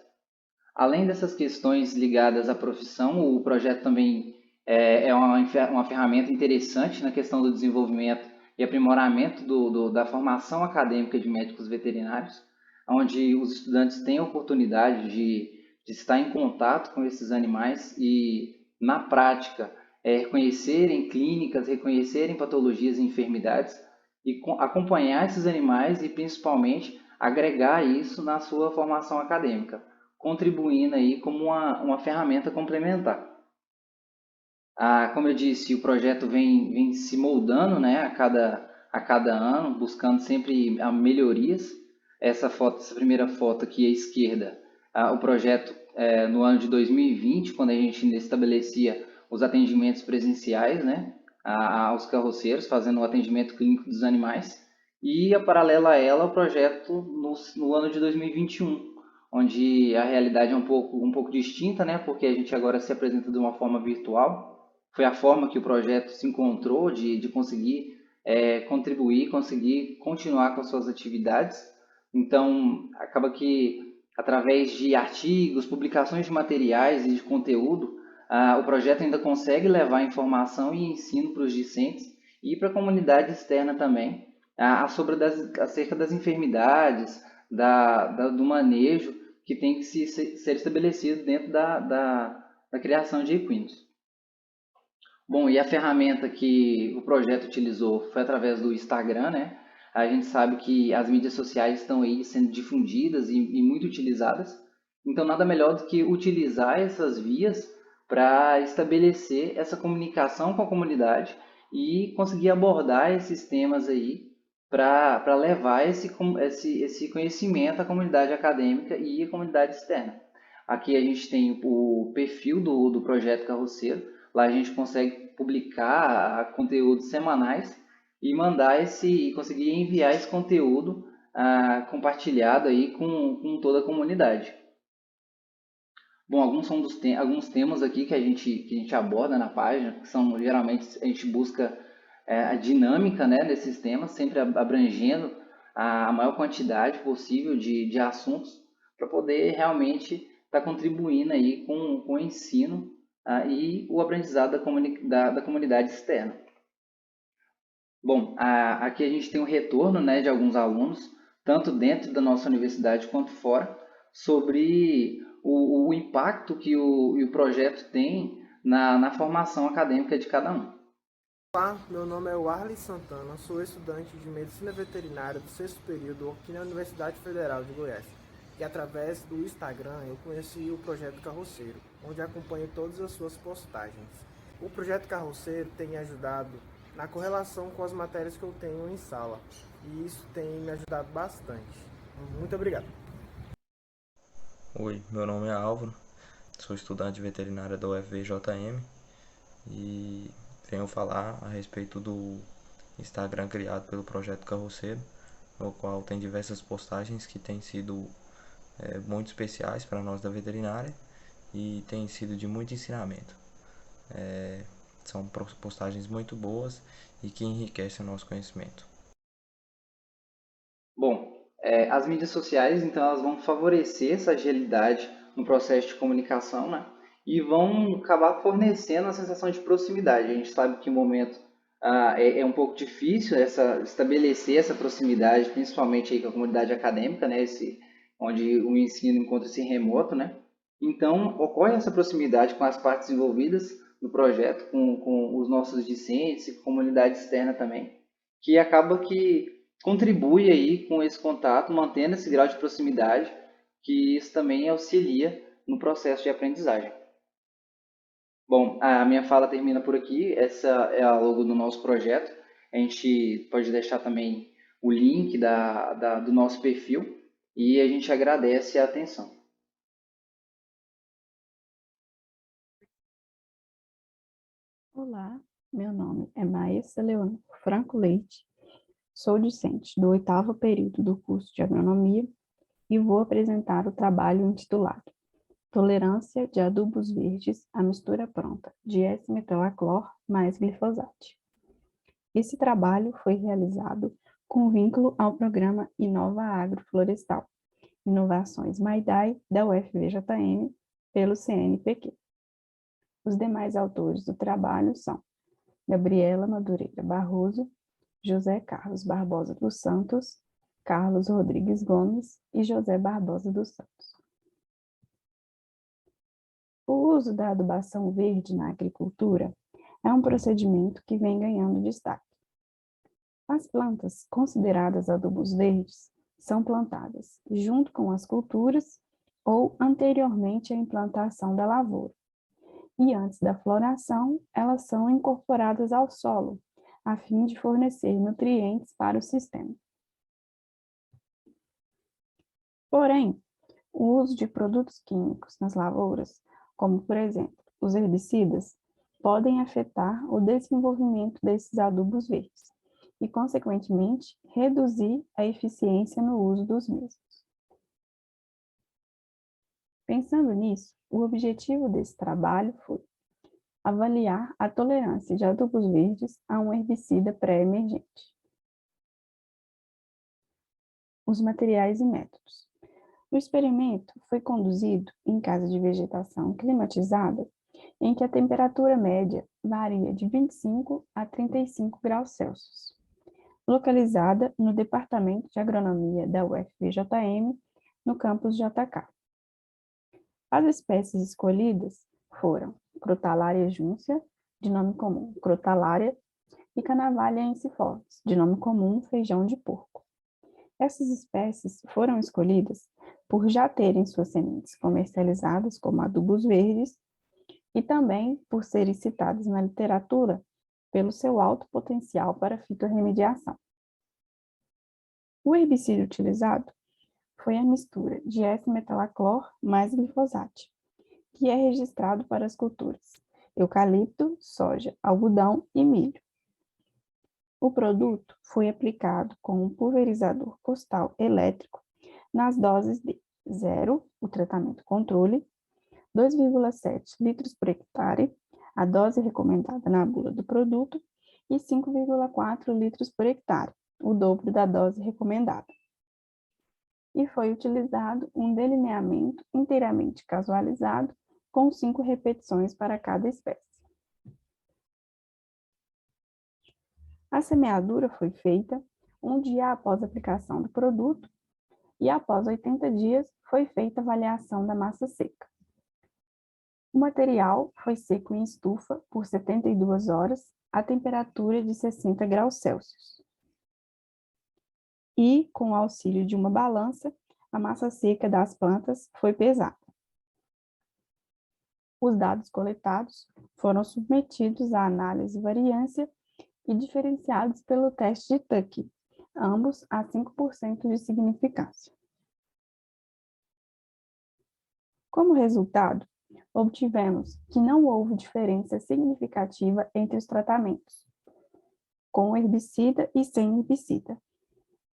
Além dessas questões ligadas à profissão, o projeto também é uma ferramenta interessante na questão do desenvolvimento e aprimoramento da formação acadêmica de médicos veterinários, onde os estudantes têm a oportunidade de estar em contato com esses animais e, na prática, reconhecerem clínicas, reconhecerem patologias e enfermidades e acompanhar esses animais e, principalmente, agregar isso na sua formação acadêmica, contribuindo aí como uma ferramenta complementar. Como eu disse, o projeto vem se moldando, né, a cada ano, buscando sempre melhorias. Essa primeira foto aqui à esquerda, o projeto no ano de 2020, quando a gente ainda estabelecia os atendimentos presenciais, né, aos carroceiros, fazendo o atendimento clínico dos animais. E, paralela a ela, o projeto no ano de 2021, onde a realidade é um pouco distinta, né, porque a gente agora se apresenta de uma forma virtual. Foi a forma que o projeto se encontrou de conseguir contribuir, conseguir continuar com suas atividades. Então, acaba que, através de artigos, publicações de materiais e de conteúdo, o projeto ainda consegue levar informação e ensino para os discentes e para a comunidade externa também, acerca das enfermidades, do manejo que tem que ser estabelecido dentro da criação de equinos. Bom, e a ferramenta que o projeto utilizou foi através do Instagram, né? A gente sabe que as mídias sociais estão aí sendo difundidas e muito utilizadas. Então, nada melhor do que utilizar essas vias para estabelecer essa comunicação com a comunidade e conseguir abordar esses temas aí para levar esse conhecimento à comunidade acadêmica e à comunidade externa. Aqui a gente tem o perfil do Projeto Carroceiro. Lá a gente consegue publicar conteúdos semanais e conseguir enviar esse conteúdo compartilhado aí com toda a comunidade. Bom, alguns são alguns temas aqui que a gente aborda na página, que são, geralmente, a gente busca a dinâmica, né, desses temas, sempre abrangendo a maior quantidade possível de assuntos para poder realmente estar contribuindo aí com o ensino e o aprendizado da comunidade externa. Bom, aqui a gente tem um retorno, né, de alguns alunos, tanto dentro da nossa universidade quanto fora, sobre o impacto que o projeto tem na formação acadêmica de cada um. Olá, meu nome é Warley Santana, sou estudante de Medicina Veterinária do 6º período aqui na Universidade Federal de Goiás. E através do Instagram eu conheci o Projeto Carroceiro, onde acompanho todas as suas postagens. O Projeto Carroceiro tem me ajudado na correlação com as matérias que eu tenho em sala, e isso tem me ajudado bastante. Muito obrigado. Oi, meu nome é Álvaro, sou estudante de veterinária da UFVJM e venho falar a respeito do Instagram criado pelo Projeto Carroceiro, no qual tem diversas postagens que têm sido muito especiais para nós da veterinária e têm sido de muito ensinamento. São postagens muito boas e que enriquecem o nosso conhecimento. Bom, as mídias sociais, então, elas vão favorecer essa agilidade no processo de comunicação, né? E vão acabar fornecendo a sensação de proximidade. A gente sabe que o momento é um pouco difícil estabelecer essa proximidade, principalmente aí com a comunidade acadêmica, né? Onde o ensino encontra-se remoto, né? Então, ocorre essa proximidade com as partes envolvidas no projeto, com os nossos discentes e com a comunidade externa também, que acaba que contribui aí com esse contato, mantendo esse grau de proximidade, que isso também auxilia no processo de aprendizagem. Bom, a minha fala termina por aqui. Essa é a logo do nosso projeto. A gente pode deixar também o link do nosso perfil e a gente agradece a atenção. Olá, meu nome é Maísa Leonor Franco Leite, sou discente do 8º período do curso de Agronomia e vou apresentar o trabalho intitulado Tolerância de adubos verdes à mistura pronta de S-metilaclor mais glifosato. Esse trabalho foi realizado com vínculo ao programa Inova Agro Florestal, Inovações MAIDAI da UFVJM pelo CNPq. Os demais autores do trabalho são Gabriela Madureira Barroso, José Carlos Barbosa dos Santos, Carlos Rodrigues Gomes e José Barbosa dos Santos. O uso da adubação verde na agricultura é um procedimento que vem ganhando destaque. As plantas consideradas adubos verdes são plantadas junto com as culturas ou anteriormente à implantação da lavoura. E antes da floração, elas são incorporadas ao solo, a fim de fornecer nutrientes para o sistema. Porém, o uso de produtos químicos nas lavouras, como, por exemplo, os herbicidas, podem afetar o desenvolvimento desses adubos verdes e, consequentemente, reduzir a eficiência no uso dos mesmos. Pensando nisso, o objetivo desse trabalho foi avaliar a tolerância de adubos verdes a um herbicida pré-emergente. Os materiais e métodos. O experimento foi conduzido em casa de vegetação climatizada, em que a temperatura média varia de 25 a 35 graus Celsius, localizada no Departamento de Agronomia da UFVJM, no campus JK. As espécies escolhidas foram Crotalária juncia, de nome comum Crotalária, e Canavalha ensiformis, de nome comum feijão de porco. Essas espécies foram escolhidas por já terem suas sementes comercializadas como adubos verdes e também por serem citadas na literatura pelo seu alto potencial para fitorremediação. O herbicida utilizado foi a mistura de S-metilaclor mais glifosato, que é registrado para as culturas eucalipto, soja, algodão e milho. O produto foi aplicado com um pulverizador costal elétrico nas doses de 0, o tratamento controle, 2,7 litros por hectare, a dose recomendada na bula do produto, e 5,4 litros por hectare, o dobro da dose recomendada. E foi utilizado um delineamento inteiramente casualizado com 5 repetições para cada espécie. A semeadura foi feita um dia após a aplicação do produto e após 80 dias foi feita a avaliação da massa seca. O material foi seco em estufa por 72 horas a temperatura de 60 graus Celsius. E, com o auxílio de uma balança, a massa seca das plantas foi pesada. Os dados coletados foram submetidos à análise de variância e diferenciados pelo teste de Tuck, ambos a 5% de significância. Como resultado, obtivemos que não houve diferença significativa entre os tratamentos, com herbicida e sem herbicida.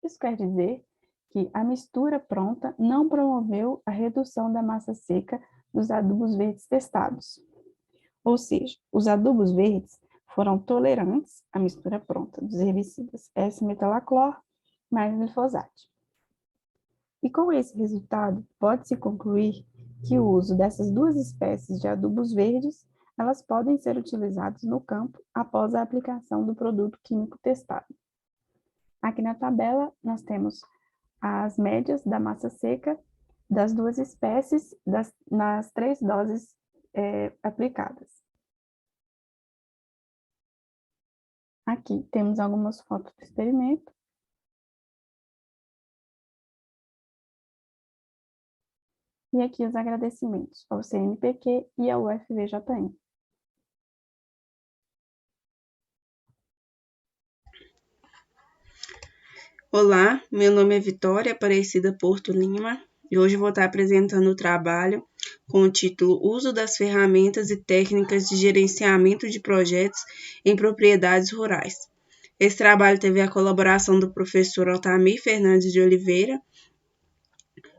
Isso quer dizer que a mistura pronta não promoveu a redução da massa seca dos adubos verdes testados. Ou seja, os adubos verdes foram tolerantes à mistura pronta dos herbicidas S-metalaclor mais glifosato. E com esse resultado, pode-se concluir que o uso dessas duas espécies de adubos verdes, elas podem ser utilizadas no campo após a aplicação do produto químico testado. Aqui na tabela, nós temos as médias da massa seca das duas espécies nas 3 doses aplicadas. Aqui temos algumas fotos do experimento. E aqui os agradecimentos ao CNPq e ao UFVJM. Olá, meu nome é Vitória Aparecida Porto Lima e hoje vou estar apresentando o trabalho com o título Uso das ferramentas e técnicas de gerenciamento de projetos em propriedades rurais. Esse trabalho teve a colaboração do professor Altamir Fernandes de Oliveira,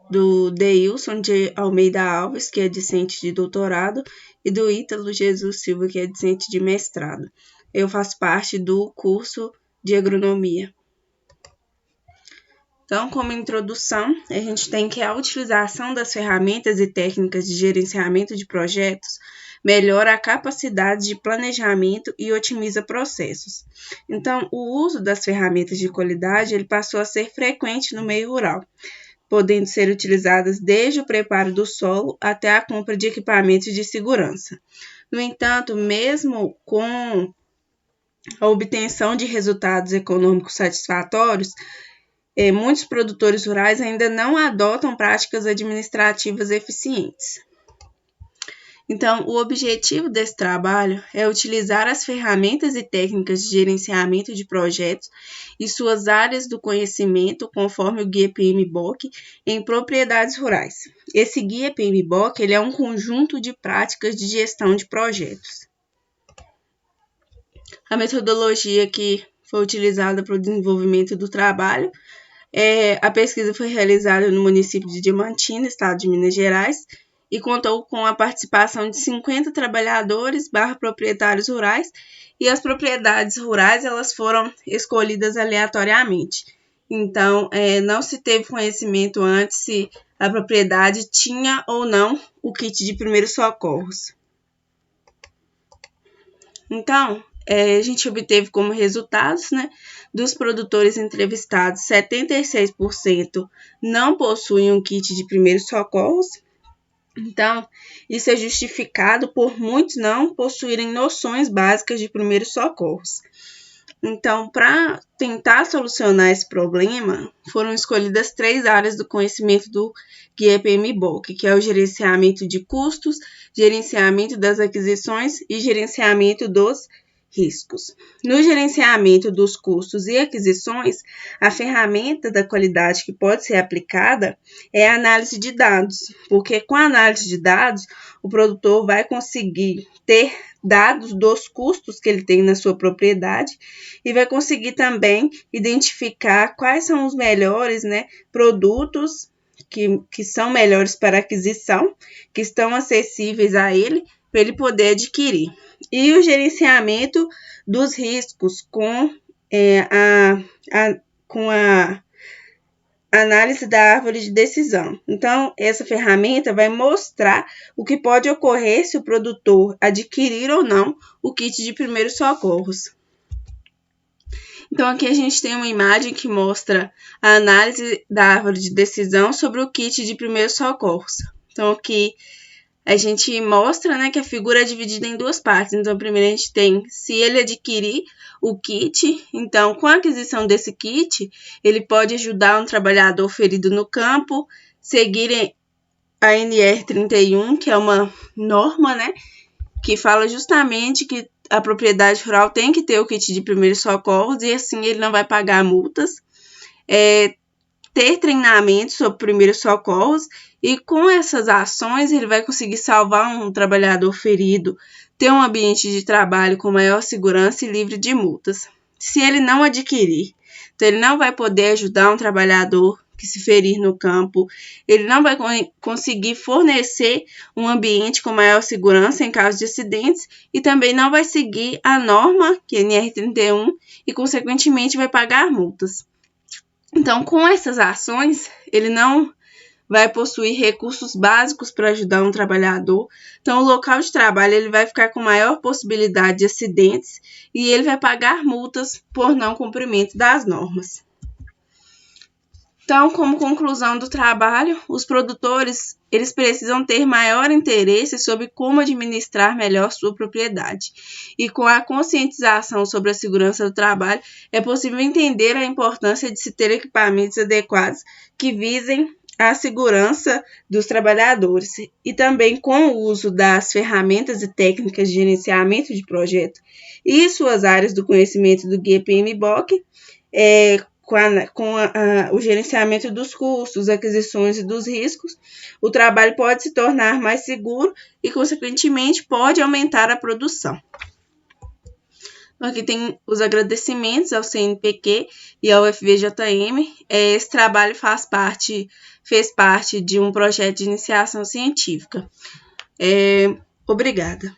do Deilson de Almeida Alves, que é discente de doutorado, e do Ítalo Jesus Silva, que é discente de mestrado. Eu faço parte do curso de agronomia. Então, como introdução, a gente tem que a utilização das ferramentas e técnicas de gerenciamento de projetos melhora a capacidade de planejamento e otimiza processos. Então, o uso das ferramentas de qualidade ele passou a ser frequente no meio rural, podendo ser utilizadas desde o preparo do solo até a compra de equipamentos de segurança. No entanto, mesmo com a obtenção de resultados econômicos satisfatórios, muitos produtores rurais ainda não adotam práticas administrativas eficientes. Então, o objetivo desse trabalho é utilizar as ferramentas e técnicas de gerenciamento de projetos e suas áreas do conhecimento, conforme o Guia PMBOK, em propriedades rurais. Esse Guia PMBOK ele é um conjunto de práticas de gestão de projetos. A metodologia que foi utilizada para o desenvolvimento do trabalho a pesquisa foi realizada no município de Diamantina, estado de Minas Gerais, e contou com a participação de 50 trabalhadores proprietários rurais, e as propriedades rurais elas foram escolhidas aleatoriamente. Então, não se teve conhecimento antes se a propriedade tinha ou não o kit de primeiros socorros. Então, a gente obteve como resultados, dos produtores entrevistados, 76% não possuem um kit de primeiros socorros. Então, isso é justificado por muitos não possuírem noções básicas de primeiros socorros. Então, para tentar solucionar esse problema, foram escolhidas 3 áreas do conhecimento do Guia PMBOK, que é o gerenciamento de custos, gerenciamento das aquisições e gerenciamento dos riscos. No gerenciamento dos custos e aquisições, a ferramenta da qualidade que pode ser aplicada é a análise de dados, porque com a análise de dados, o produtor vai conseguir ter dados dos custos que ele tem na sua propriedade e vai conseguir também identificar quais são os melhores produtos que são melhores para aquisição, que estão acessíveis a ele, para ele poder adquirir. E o gerenciamento dos riscos com a análise da árvore de decisão. Então, essa ferramenta vai mostrar o que pode ocorrer se o produtor adquirir ou não o kit de primeiros socorros. Então, aqui a gente tem uma imagem que mostra a análise da árvore de decisão sobre o kit de primeiros socorros. Então, aqui a gente mostra que a figura é dividida em 2 partes. Então, primeiro a gente tem se ele adquirir o kit. Então, com a aquisição desse kit, ele pode ajudar um trabalhador ferido no campo, seguir a NR31, que é uma norma, que fala justamente que a propriedade rural tem que ter o kit de primeiros socorros e assim ele não vai pagar multas. ter treinamento sobre primeiros socorros e com essas ações ele vai conseguir salvar um trabalhador ferido, ter um ambiente de trabalho com maior segurança e livre de multas. Se ele não adquirir, então ele não vai poder ajudar um trabalhador que se ferir no campo, ele não vai conseguir fornecer um ambiente com maior segurança em caso de acidentes e também não vai seguir a norma, que é NR31, e consequentemente vai pagar multas. Então, com essas ações, ele não vai possuir recursos básicos para ajudar um trabalhador. Então, o local de trabalho ele vai ficar com maior possibilidade de acidentes e ele vai pagar multas por não cumprimento das normas. Então, como conclusão do trabalho, os produtores eles precisam ter maior interesse sobre como administrar melhor sua propriedade. E com a conscientização sobre a segurança do trabalho, é possível entender a importância de se ter equipamentos adequados que visem a segurança dos trabalhadores. E também com o uso das ferramentas e técnicas de gerenciamento de projeto e suas áreas do conhecimento do Guia PMBOK, o gerenciamento dos custos, aquisições e dos riscos, o trabalho pode se tornar mais seguro e, consequentemente, pode aumentar a produção. Aqui tem os agradecimentos ao CNPq e ao FVJM. Esse trabalho fez parte de um projeto de iniciação científica. Obrigada.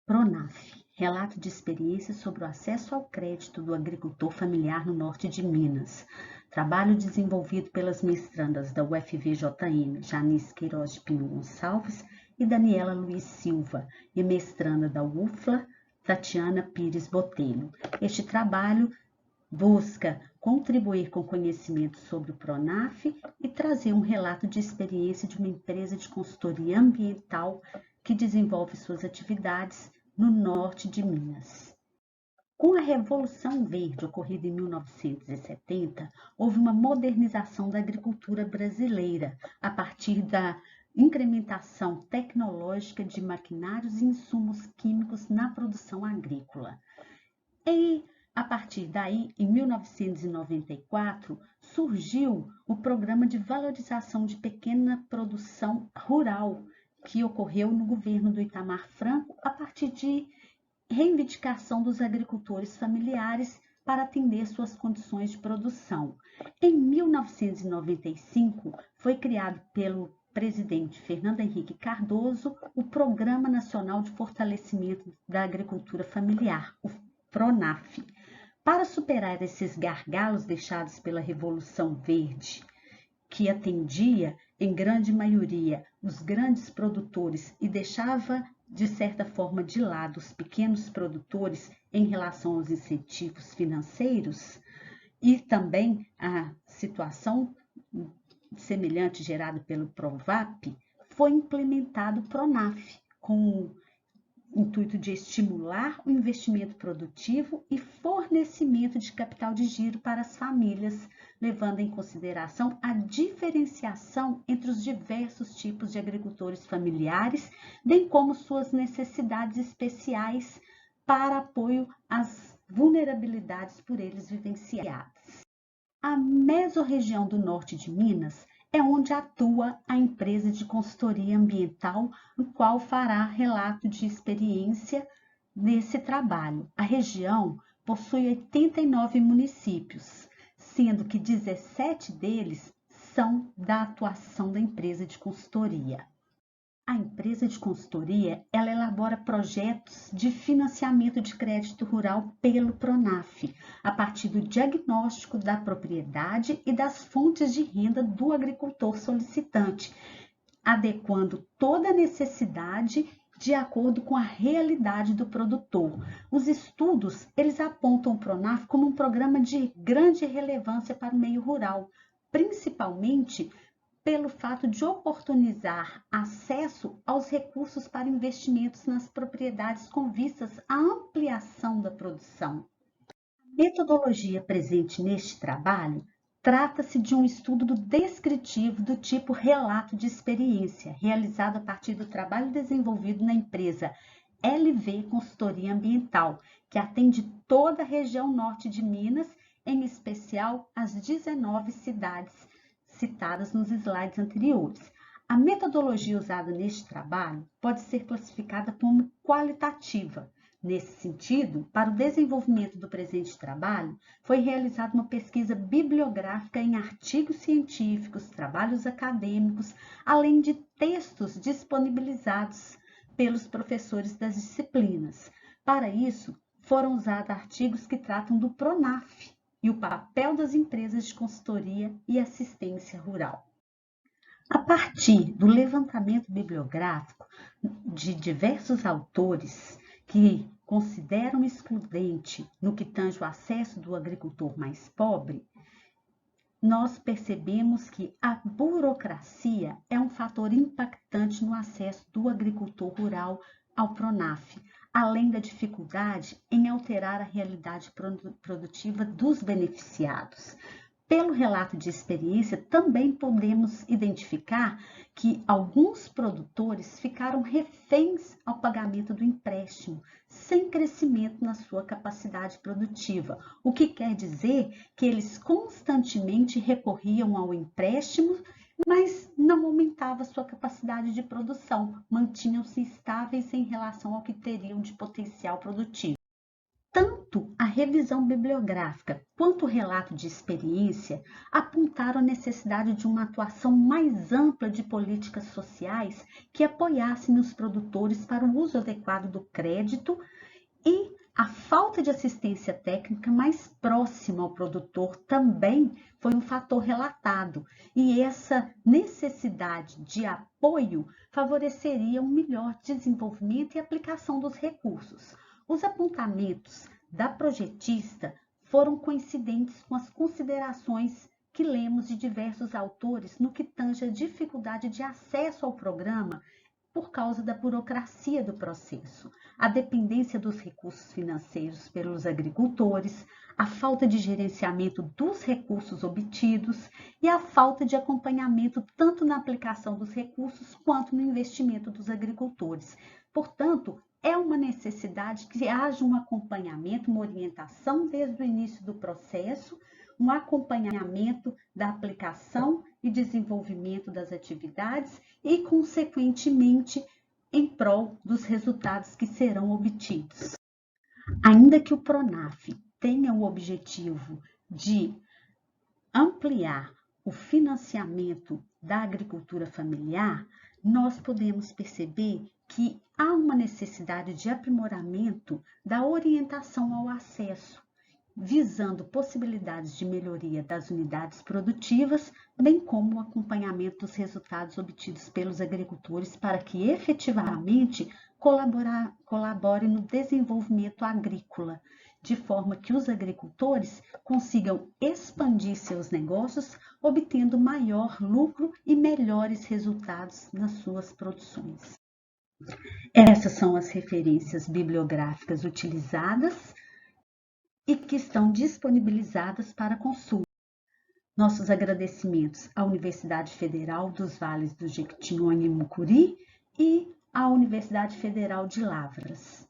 PRONAF. Relato de experiência sobre o acesso ao crédito do agricultor familiar no norte de Minas. Trabalho desenvolvido pelas mestrandas da UFVJM, Janice Queiroz de Pinho Gonçalves e Daniela Luiz Silva, e mestranda da UFLA, Tatiana Pires Botelho. Este trabalho busca contribuir com conhecimento sobre o PRONAF e trazer um relato de experiência de uma empresa de consultoria ambiental que desenvolve suas atividades no norte de Minas. Com a Revolução Verde ocorrida em 1970, houve uma modernização da agricultura brasileira a partir da incrementação tecnológica de maquinários e insumos químicos na produção agrícola. E, a partir daí, em 1994, surgiu o Programa de Valorização de Pequena Produção Rural, que ocorreu no governo do Itamar Franco a partir de reivindicação dos agricultores familiares para atender suas condições de produção. Em 1995, foi criado pelo presidente Fernando Henrique Cardoso o Programa Nacional de Fortalecimento da Agricultura Familiar, o PRONAF. Para superar esses gargalos deixados pela Revolução Verde, que atendia, em grande maioria, os grandes produtores e deixava, de certa forma, de lado os pequenos produtores em relação aos incentivos financeiros, e também a situação semelhante gerada pelo PROVAP, foi implementado o PRONAF, com o intuito de estimular o investimento produtivo e fornecimento de capital de giro para as famílias, levando em consideração a diferenciação entre os diversos tipos de agricultores familiares, bem como suas necessidades especiais para apoio às vulnerabilidades por eles vivenciadas. A mesorregião do norte de Minas é onde atua a empresa de consultoria ambiental, no qual fará relato de experiência nesse trabalho. A região possui 89 municípios, sendo que 17 deles são da atuação da empresa de consultoria. A empresa de consultoria, ela elabora projetos de financiamento de crédito rural pelo PRONAF, a partir do diagnóstico da propriedade e das fontes de renda do agricultor solicitante, adequando toda a necessidade de acordo com a realidade do produtor. Os estudos, eles apontam o PRONAF como um programa de grande relevância para o meio rural, principalmente pelo fato de oportunizar acesso aos recursos para investimentos nas propriedades com vistas à ampliação da produção. A metodologia presente neste trabalho trata-se de um estudo descritivo do tipo relato de experiência, realizado a partir do trabalho desenvolvido na empresa LV Consultoria Ambiental, que atende toda a região norte de Minas, em especial as 19 cidades citadas nos slides anteriores. A metodologia usada neste trabalho pode ser classificada como qualitativa. Nesse sentido, para o desenvolvimento do presente trabalho, foi realizada uma pesquisa bibliográfica em artigos científicos, trabalhos acadêmicos, além de textos disponibilizados pelos professores das disciplinas. Para isso, foram usados artigos que tratam do PRONAF e o papel das empresas de consultoria e assistência rural. A partir do levantamento bibliográfico de diversos autores que consideram excludente no que tange o acesso do agricultor mais pobre, nós percebemos que a burocracia é um fator impactante no acesso do agricultor rural ao PRONAF, além da dificuldade em alterar a realidade produtiva dos beneficiados. Pelo relato de experiência, também podemos identificar que alguns produtores ficaram reféns ao pagamento do empréstimo, sem crescimento na sua capacidade produtiva, o que quer dizer que eles constantemente recorriam ao empréstimo, mas não aumentava sua capacidade de produção, mantinham-se estáveis em relação ao que teriam de potencial produtivo. Tanto a revisão bibliográfica quanto o relato de experiência apontaram a necessidade de uma atuação mais ampla de políticas sociais que apoiassem os produtores para o uso adequado do crédito e a falta de assistência técnica mais próxima ao produtor também foi um fator relatado, e essa necessidade de apoio favoreceria um melhor desenvolvimento e aplicação dos recursos. Os apontamentos da projetista foram coincidentes com as considerações que lemos de diversos autores no que tange a dificuldade de acesso ao programa por causa da burocracia do processo, a dependência dos recursos financeiros pelos agricultores, a falta de gerenciamento dos recursos obtidos e a falta de acompanhamento tanto na aplicação dos recursos quanto no investimento dos agricultores. Portanto, é uma necessidade que haja um acompanhamento, uma orientação desde o início do processo, um acompanhamento da aplicação e desenvolvimento das atividades e, consequentemente, em prol dos resultados que serão obtidos. Ainda que o PRONAF tenha o objetivo de ampliar o financiamento da agricultura familiar, nós podemos perceber que há uma necessidade de aprimoramento da orientação ao acesso, visando possibilidades de melhoria das unidades produtivas, bem como o acompanhamento dos resultados obtidos pelos agricultores para que efetivamente colaborem no desenvolvimento agrícola, de forma que os agricultores consigam expandir seus negócios, obtendo maior lucro e melhores resultados nas suas produções. Essas são as referências bibliográficas utilizadas e que estão disponibilizadas para consulta. Nossos agradecimentos à Universidade Federal dos Vales do Jequitinhonha e Mucuri e à Universidade Federal de Lavras.